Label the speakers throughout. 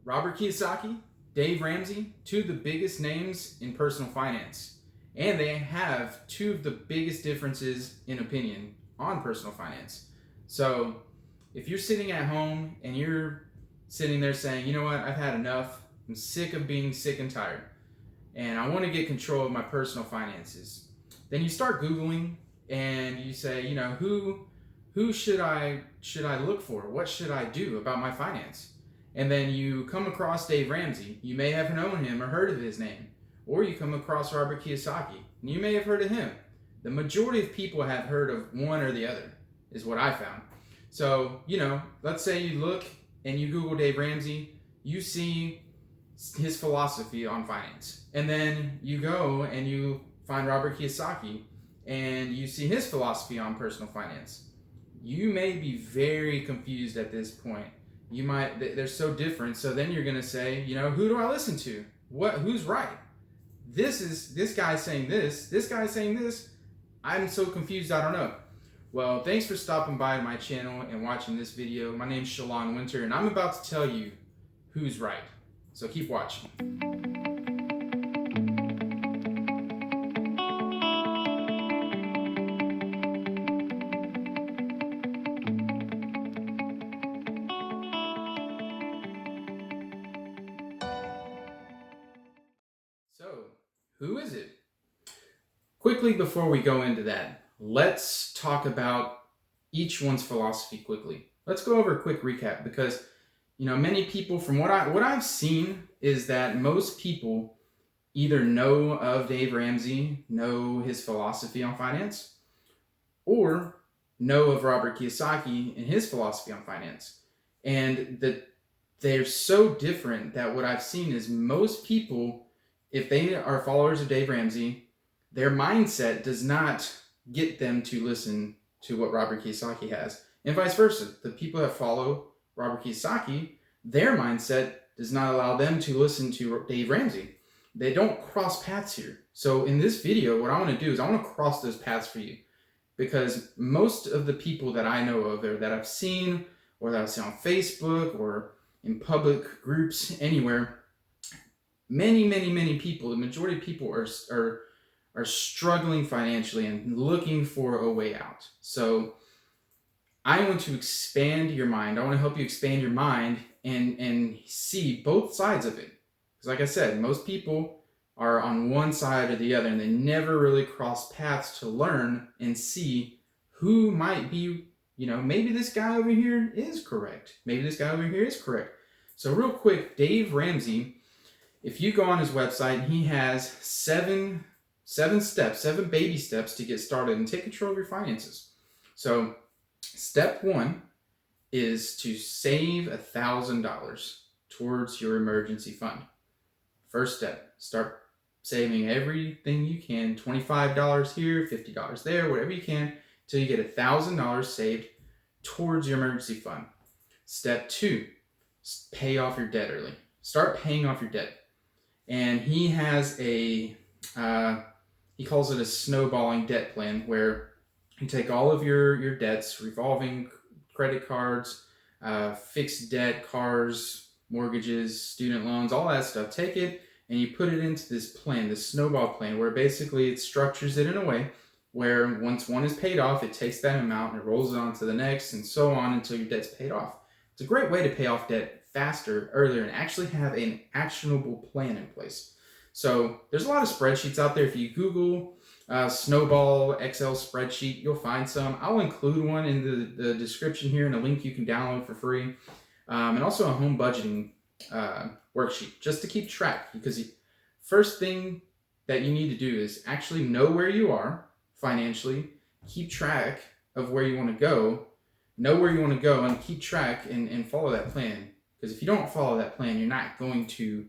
Speaker 1: Robert Kiyosaki, Dave Ramsey, two of the biggest names in personal finance. And they have two of the biggest differences in opinion on personal finance. So if you're sitting at home and you're sitting there saying, you know what, I've had enough. I'm sick of being sick and tired. And I want to get control of my personal finances. Then you start Googling and you say, you know, who should I look for? What should I do about my finance? And then you come across Dave Ramsey. You may have known him or heard of his name. Or you come across Robert Kiyosaki, and you may have heard of him. The majority of people have heard of one or the other, is what I found. So, you know, let's say you look and you Google Dave Ramsey, you see his philosophy on finance. And then you go and you find Robert Kiyosaki, and you see his philosophy on personal finance. You may be very confused at this point. They're so different. So then you're going to say, you know, who do I listen to? Who's right? This guy's saying this guy's saying this. I'm so confused, I don't know. Well, thanks for stopping by my channel and watching this video. My name's Shalon Winter, and I'm about to tell you who's right. So keep watching. So, who is it? Quickly, before we go into that, let's talk about each one's philosophy quickly. Let's go over a quick recap because, you know, many people, from what I've seen, is that most people either know of Dave Ramsey, know his philosophy on finance, or know of Robert Kiyosaki and his philosophy on finance. And they're so different that what I've seen is most people, if they are followers of Dave Ramsey, their mindset does not get them to listen to what Robert Kiyosaki has. And vice versa. The people that follow Robert Kiyosaki, their mindset does not allow them to listen to Dave Ramsey. They don't cross paths here. So in this video, what I want to do is I want to cross those paths for you. Because most of the people that I know of, or that I've seen, or that I've seen on Facebook, or in public groups, anywhere, many people, the majority of people are struggling financially and looking for a way out. So I want to expand your mind. I want to help you expand your mind and see both sides of it. Because like I said, most people are on one side or the other, and they never really cross paths to learn and see who might be, you know, maybe this guy over here is correct. Maybe this guy over here is correct. So real quick, Dave Ramsey, if you go on his website, he has seven steps, 7 baby steps to get started and take control of your finances. So step 1 is to save $1,000 towards your emergency fund. First step, start saving everything you can, $25 here, $50 there, whatever you can, till you get $1,000 saved towards your emergency fund. Step 2, pay off your debt early. Start paying off your debt. And he has he calls it a snowballing debt plan, where you take all of your debts, revolving credit cards, fixed debt, cars, mortgages, student loans, all that stuff. Take it and you put it into this plan, this snowball plan, where basically it structures it in a way where once one is paid off, it takes that amount and it rolls it on to the next, and so on until your debt's paid off. It's a great way to pay off debt faster, earlier, and actually have an actionable plan in place. So there's a lot of spreadsheets out there. If you Google Snowball Excel spreadsheet, you'll find some. I'll include one in the description here, and a link you can download for free. And also a home budgeting worksheet, just to keep track. Because the first thing that you need to do is actually know where you are financially, keep track of where you want to go, know where you want to go, and keep track and follow that plan. Because if you don't follow that plan, you're not going to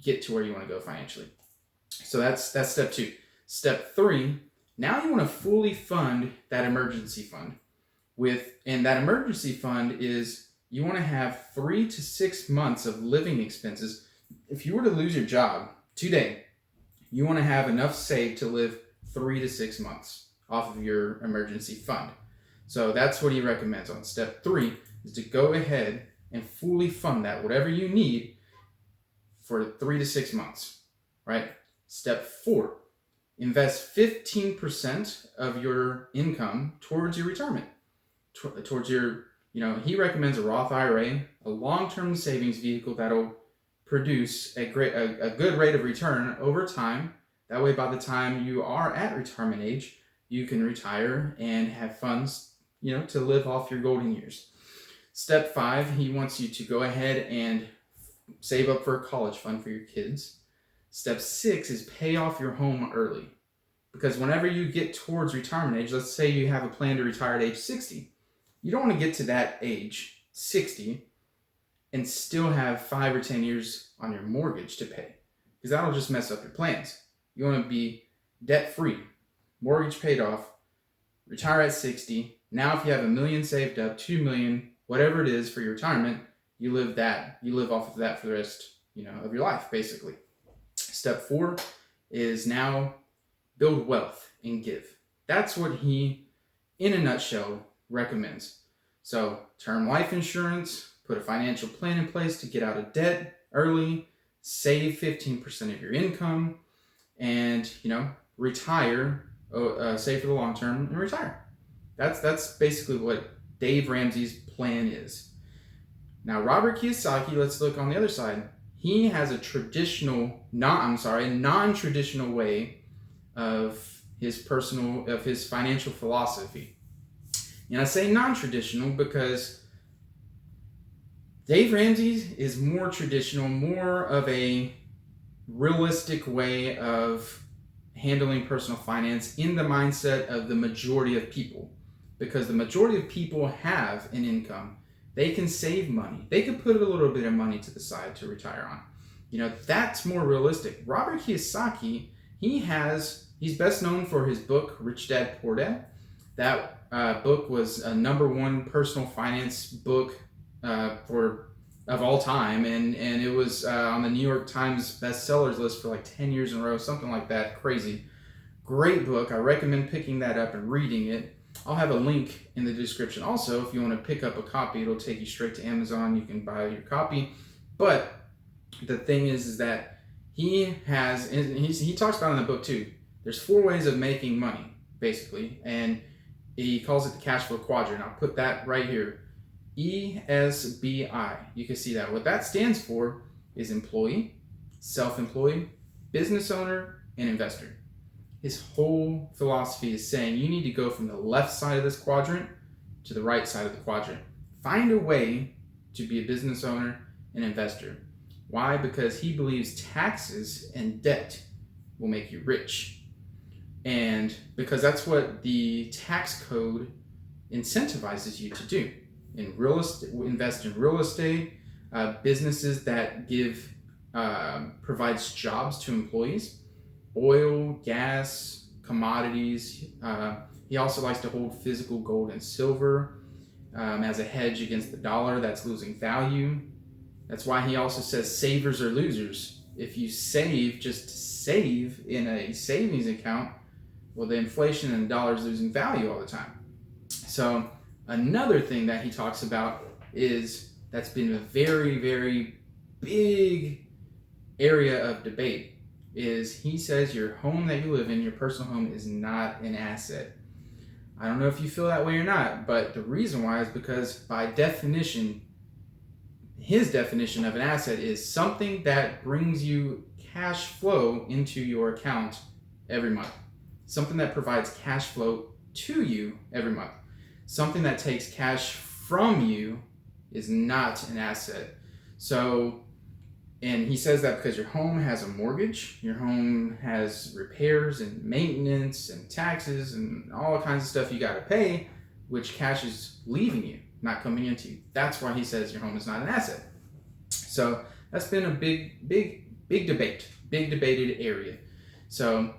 Speaker 1: get to where you want to go financially. So that's step 2. Step 3, now you want to fully fund that emergency fund. And that emergency fund is, you want to have 3 to 6 months of living expenses. If you were to lose your job today, you want to have enough saved to live 3 to 6 months off of your emergency fund. So that's what he recommends on step 3, is to go ahead and fully fund that, whatever you need, for 3 to 6 months, right? Step 4, invest 15% of your income towards your retirement, towards your, he recommends a Roth IRA, a long-term savings vehicle that'll produce a good rate of return over time. That way, by the time you are at retirement age, you can retire and have funds, to live off your golden years. Step 5, he wants you to go ahead and save up for a college fund for your kids. Step 6 is pay off your home early. Because whenever you get towards retirement age, let's say you have a plan to retire at age 60, you don't want to get to that age, 60, and still have 5 or 10 years on your mortgage to pay, because that'll just mess up your plans. You want to be debt-free, mortgage paid off, retire at 60. Now, if you have $1 million saved up, $2 million, whatever it is for your retirement, you live off of that for the rest, of your life, basically. Step 4 is now build wealth and give. That's what he, in a nutshell, recommends. So, term life insurance, put a financial plan in place to get out of debt early, save 15% of your income, and, retire, save for the long term and retire. That's basically what Dave Ramsey's plan is. Now, Robert Kiyosaki, let's look on the other side. He has a non-traditional way of his financial philosophy. And I say non-traditional because Dave Ramsey is more traditional, more of a realistic way of handling personal finance in the mindset of the majority of people. Because the majority of people have an income. They can save money. They can put a little bit of money to the side to retire on. That's more realistic. Robert Kiyosaki, he's best known for his book, Rich Dad, Poor Dad. That book was a #1 personal finance book of all time, and it was on the New York Times bestsellers list for like 10 years in a row, something like that. Crazy. Great book. I recommend picking that up and reading it. I'll have a link in the description also. If you want to pick up a copy, it'll take you straight to Amazon. You can buy your copy. But the thing is that he talks about in the book too, there's 4 ways of making money, basically, and he calls it the cash flow quadrant. I'll put that right here. ESBI. You can see that. What that stands for is employee, self-employed, business owner, and investor. His whole philosophy is saying you need to go from the left side of this quadrant to the right side of the quadrant. Find a way to be a business owner and investor. Why? Because he believes taxes and debt will make you rich. And because that's what the tax code incentivizes you to do. In real estate, invest in real estate, businesses that provides jobs to employees, oil, gas, commodities. He also likes to hold physical gold and silver as a hedge against the dollar that's losing value. That's why he also says savers are losers. If you just save in a savings account, well, the inflation and the dollar is losing value all the time. So another thing that he talks about that's been a very, very big area of debate is he says your home that you live in, your personal home, is not an asset. I don't know if you feel that way or not, but the reason why is because by definition, his definition of an asset is something that brings you cash flow into your account every month. Something that provides cash flow to you every month. Something that takes cash from you is not an asset. So, and he says that because your home has a mortgage, your home has repairs and maintenance and taxes and all kinds of stuff you got to pay, which cash is leaving you, not coming into you. That's why he says your home is not an asset. So that's been a big debate, big debated area. So,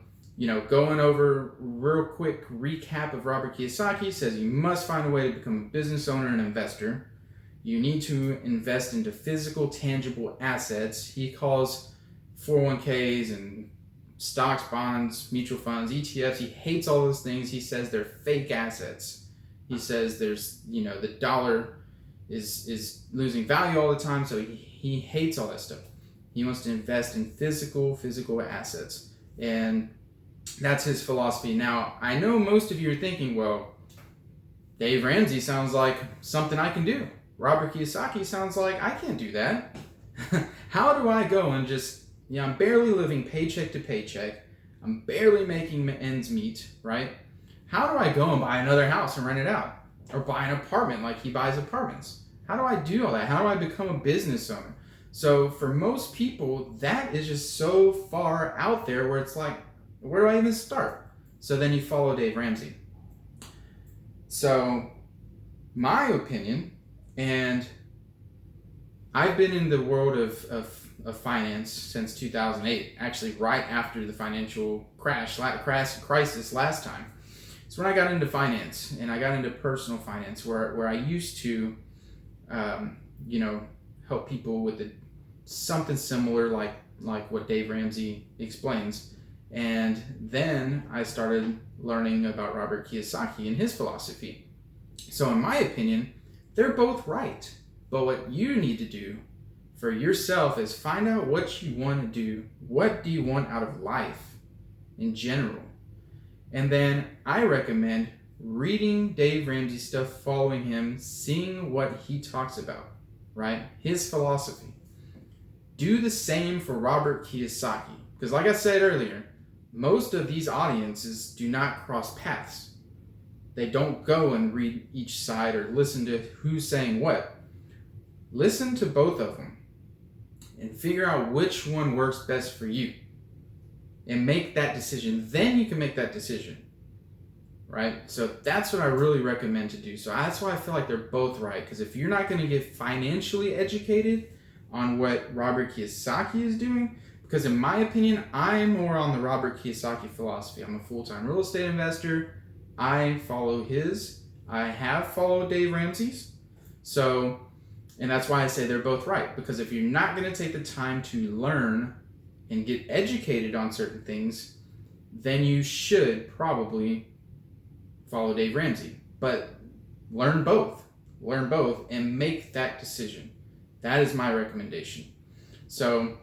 Speaker 1: going over real quick recap of Robert Kiyosaki says you must find a way to become a business owner and investor. You need to invest into physical, tangible assets. He calls 401ks and stocks, bonds, mutual funds, ETFs. He hates all those things. He says they're fake assets. He says there's, the dollar is losing value all the time, so he hates all that stuff. He wants to invest in physical assets. And that's his philosophy. Now, I know most of you are thinking, well, Dave Ramsey sounds like something I can do. Robert Kiyosaki sounds like I can't do that. How do I go and just, I'm barely living paycheck to paycheck. I'm barely making ends meet, right? How do I go and buy another house and rent it out? Or buy an apartment like he buys apartments? How do I do all that? How do I become a business owner? So for most people, that is just so far out there where it's like, where do I even start? So then you follow Dave Ramsey. So my opinion, and I've been in the world of finance since 2008, actually right after the financial crisis last time. So when I got into finance, and I got into personal finance, where I used to, help people with something similar like what Dave Ramsey explains. And then I started learning about Robert Kiyosaki and his philosophy. So in my opinion, they're both right. But what you need to do for yourself is find out what you want to do. What do you want out of life in general? And then I recommend reading Dave Ramsey stuff, following him, seeing what he talks about, right? His philosophy. Do the same for Robert Kiyosaki. Because like I said earlier, most of these audiences do not cross paths. They don't go and read each side or listen to who's saying what. Listen to both of them and figure out which one works best for you and make that decision. Then you can make that decision, right? So that's what I really recommend to do. So that's why I feel like they're both right, because if you're not going to get financially educated on what Robert Kiyosaki is doing, because in my opinion, I'm more on the Robert Kiyosaki philosophy. I'm a full-time real estate investor. I follow his. I have followed Dave Ramsey's. So, and that's why I say they're both right, because if you're not going to take the time to learn and get educated on certain things, then you should probably follow Dave Ramsey. But learn both and make that decision. That is my recommendation. So,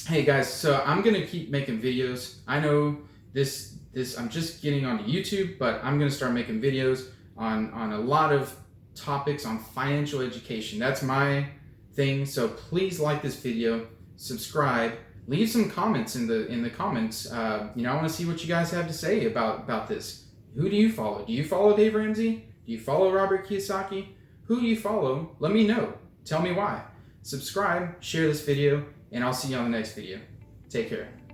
Speaker 1: hey guys, so I'm going to keep making videos. I know this I'm just getting onto YouTube, but I'm going to start making videos on a lot of topics on financial education. That's my thing. So please like this video, subscribe, leave some comments in the comments. I want to see what you guys have to say about this. Who do you follow? Do you follow Dave Ramsey? Do you follow Robert Kiyosaki? Who do you follow? Let me know. Tell me why. Subscribe, share this video, and I'll see you on the next video. Take care.